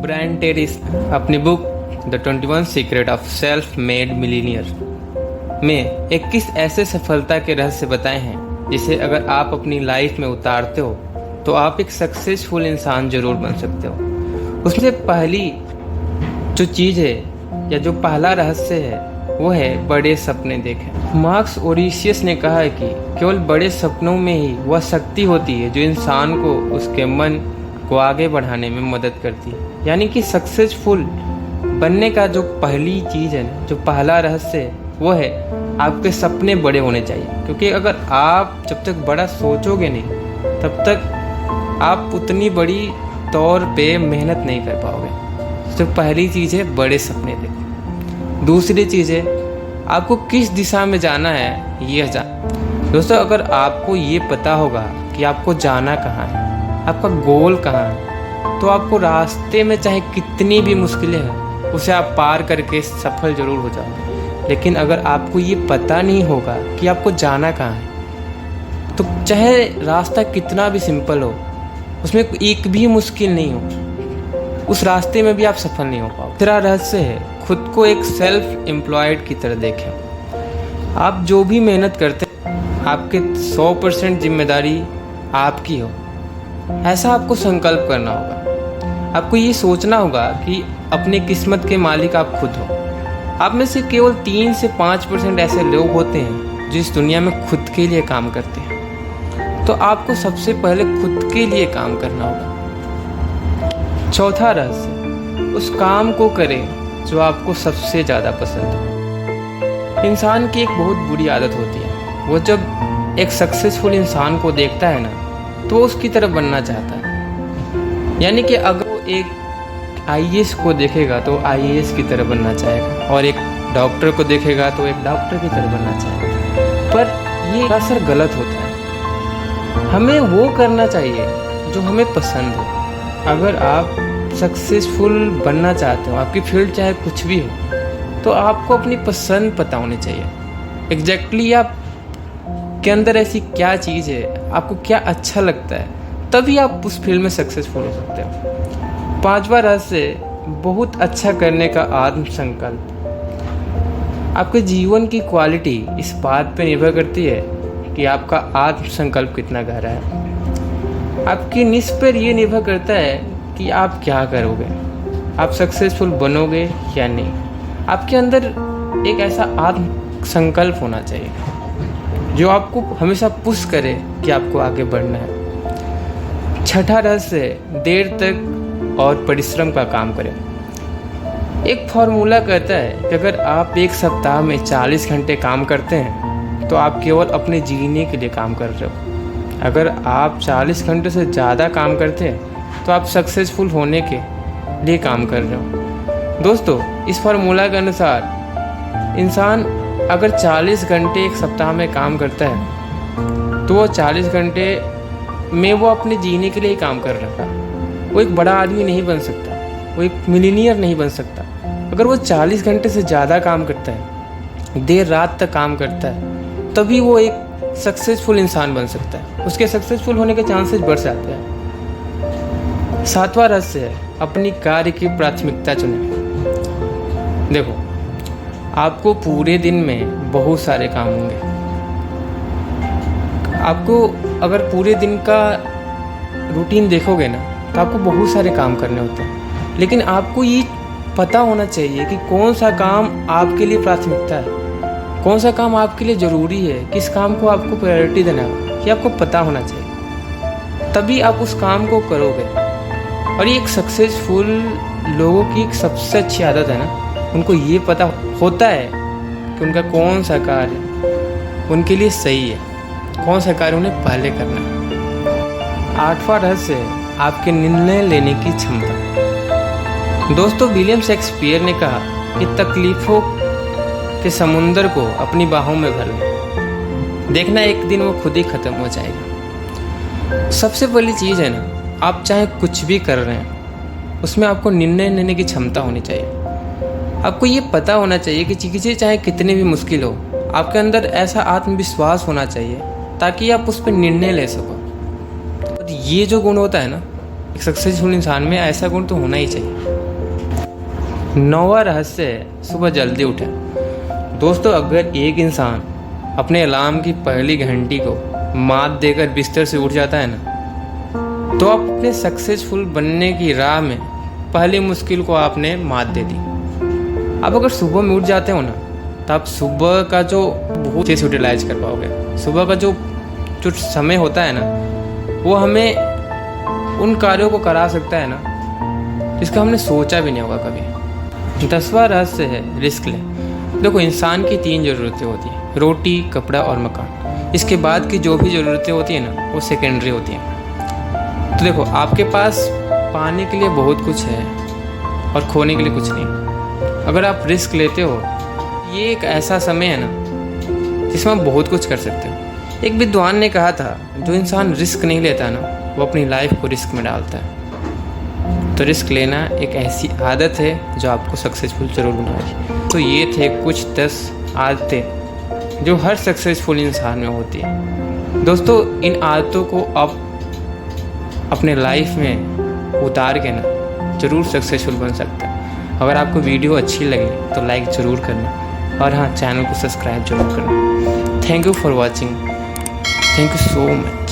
Brian terrace अपनी book the 21 secret of self made millionaire में 21 ऐसे सफलता के रहस्य बताए हैं जिसे अगर आप अपनी लाइफ में उतारते हो तो आप एक सक्सेसफुल इंसान जरूर बन सकते हो। उसमें पहली जो चीज़ है या जो पहला रहस्य है वो है बड़े सपने देखें। मार्क्स ओरेशियस ने कहा है कि केवल बड़े सपनों में ही वह शक्ति होती है जो इंसान को उसके मन को आगे बढ़ाने में मदद करती है। यानी कि सक्सेसफुल बनने का जो पहली चीज़ है ना, जो पहला रहस्य है वो है आपके सपने बड़े होने चाहिए। क्योंकि अगर आप जब तक बड़ा सोचोगे नहीं तब तक आप उतनी बड़ी तौर पे मेहनत नहीं कर पाओगे। तो पहली चीज़ है बड़े सपने देखो। दूसरी चीज़ है आपको किस दिशा में जाना है ये जान। दोस्तों अगर आपको ये पता होगा कि आपको जाना कहाँ है, आपका गोल कहाँ है, तो आपको रास्ते में चाहे कितनी भी मुश्किलें हैं उसे आप पार करके सफल जरूर हो जाओगे। लेकिन अगर आपको ये पता नहीं होगा कि आपको जाना कहाँ है तो चाहे रास्ता कितना भी सिंपल हो, उसमें एक भी मुश्किल नहीं हो, उस रास्ते में भी आप सफल नहीं हो पाओगे। तीसरा रहस्य है खुद को एक सेल्फ एम्प्लॉयड की तरह देखें। आप जो भी मेहनत करते हैं आपके 100% जिम्मेदारी आपकी हो, ऐसा आपको संकल्प करना होगा। आपको ये सोचना होगा कि अपनी किस्मत के मालिक आप खुद हो। आप में से केवल 3 से 5% ऐसे लोग होते हैं जो इस दुनिया में खुद के लिए काम करते हैं। तो आपको सबसे पहले खुद के लिए काम करना होगा। चौथा रहस्य उस काम को करें जो आपको सबसे ज़्यादा पसंद हो। इंसान की एक बहुत बुरी आदत होती है, वो जब एक सक्सेसफुल इंसान को देखता है ना तो उसकी तरफ बनना चाहता है। यानी कि अगर वो एक आईएएस को देखेगा तो आईएएस की तरह बनना चाहेगा और एक डॉक्टर को देखेगा तो एक डॉक्टर की तरह बनना चाहेगा। पर ये असर गलत होता है। हमें वो करना चाहिए जो हमें पसंद हो। अगर आप सक्सेसफुल बनना चाहते हो, आपकी फील्ड चाहे कुछ भी हो, तो आपको अपनी पसंद पता होनी चाहिए। एग्जैक्टली आप के अंदर ऐसी क्या चीज़ है, आपको क्या अच्छा लगता है, तभी आप उस फील्ड में सक्सेसफुल हो सकते हो। पांचवा रहस्य बहुत अच्छा करने का आत्म संकल्प। आपके जीवन की क्वालिटी इस बात पर निर्भर करती है कि आपका आत्म संकल्प कितना गहरा है। आपकी निष्ठ पर यह निर्भर करता है कि आप क्या करोगे, आप सक्सेसफुल बनोगे या नहीं। आपके अंदर एक ऐसा आत्म संकल्प होना चाहिए जो आपको हमेशा पुश करे कि आपको आगे बढ़ना है। छठा रहस्य है देर तक और परिश्रम का काम करें। एक फॉर्मूला कहता है कि अगर आप एक सप्ताह में 40 घंटे काम करते हैं तो आप केवल अपने जीने के लिए काम कर रहे हो। अगर आप 40 घंटे से ज़्यादा काम करते हैं तो आप सक्सेसफुल होने के लिए काम कर रहे हो। दोस्तों इस फार्मूला के अनुसार इंसान अगर 40 घंटे एक सप्ताह में काम करता है तो वो 40 घंटे में वो अपने जीने के लिए ही काम कर रहा है। वो एक बड़ा आदमी नहीं बन सकता, वो एक मिलीनियर नहीं बन सकता। अगर वो 40 घंटे से ज़्यादा काम करता है, देर रात तक काम करता है, तभी वो एक सक्सेसफुल इंसान बन सकता है। उसके सक्सेसफुल होने के चांसेस बढ़ जाते हैं। सातवां रहस्य है अपनी कार्य की प्राथमिकता चुनें। देखो आपको पूरे दिन में बहुत सारे काम होंगे। आपको अगर पूरे दिन का रूटीन देखोगे ना तो आपको बहुत सारे काम करने होते हैं। लेकिन आपको ये पता होना चाहिए कि कौन सा काम आपके लिए प्राथमिकता है, कौन सा काम आपके लिए ज़रूरी है, किस काम को आपको प्रायोरिटी देना है, ये आपको पता होना चाहिए। तभी आप उस काम को करोगे। और ये एक सक्सेसफुल लोगों की एक सबसे अच्छी आदत है ना, उनको ये पता होता है कि उनका कौन सा कार्य उनके लिए सही है, कौन सा कार्य उन्हें पहले करना है। आठवां रहस्य है आपके निर्णय लेने की क्षमता। दोस्तों विलियम शेक्सपियर ने कहा कि तकलीफ़ों के समुंदर को अपनी बाहों में भर ले, देखना एक दिन वो खुद ही ख़त्म हो जाएगा। सबसे पहली चीज़ है ना, आप चाहे कुछ भी कर रहे हैं उसमें आपको निर्णय लेने की क्षमता होनी चाहिए। आपको ये पता होना चाहिए कि चीज़ें चाहे कितनी भी मुश्किल हो, आपके अंदर ऐसा आत्मविश्वास होना चाहिए ताकि आप उस पर निर्णय ले सको। और ये जो गुण होता है ना, एक सक्सेसफुल इंसान में ऐसा गुण तो होना ही चाहिए। 9वां रहस्य है सुबह जल्दी उठें। दोस्तों, अगर एक इंसान अपने अलार्म की पहली घंटी को मात देकर बिस्तर से उठ जाता है ना, तो आप अपने सक्सेसफुल बनने की राह में पहली मुश्किल को आपने मात दे दी। आप अगर सुबह में उठ जाते हो ना, तो आप सुबह का जो बहुत अच्छे से यूटिलाइज कर पाओगे। सुबह का जो समय होता है ना, वो हमें उन कार्यों को करा सकता है ना जिसका हमने सोचा भी नहीं होगा कभी। 10वां रहस्य है रिस्क ले। देखो, इंसान की 3 ज़रूरतें होती हैं, रोटी, कपड़ा और मकान। इसके बाद की जो भी ज़रूरतें होती हैं ना, वो सेकेंडरी होती हैं। तो देखो, आपके पास पाने के लिए बहुत कुछ है और खोने के लिए कुछ नहीं। अगर आप रिस्क लेते हो, ये एक ऐसा समय है ना जिसमें आप बहुत कुछ कर सकते हो। एक विद्वान ने कहा था, जो इंसान रिस्क नहीं लेता ना, वो अपनी लाइफ को रिस्क में डालता है। तो रिस्क लेना एक ऐसी आदत है जो आपको सक्सेसफुल जरूर बनाएगी। तो ये थे कुछ 10 आदतें जो हर सक्सेसफुल इंसान में होती है। दोस्तों, इन आदतों को आप अपने लाइफ में उतार के ना ज़रूर सक्सेसफुल बन सकता है। अगर आपको वीडियो अच्छी लगी तो लाइक ज़रूर करना, और हाँ, चैनल को सब्सक्राइब जरूर करना। Thank you for watching. Thank you so much.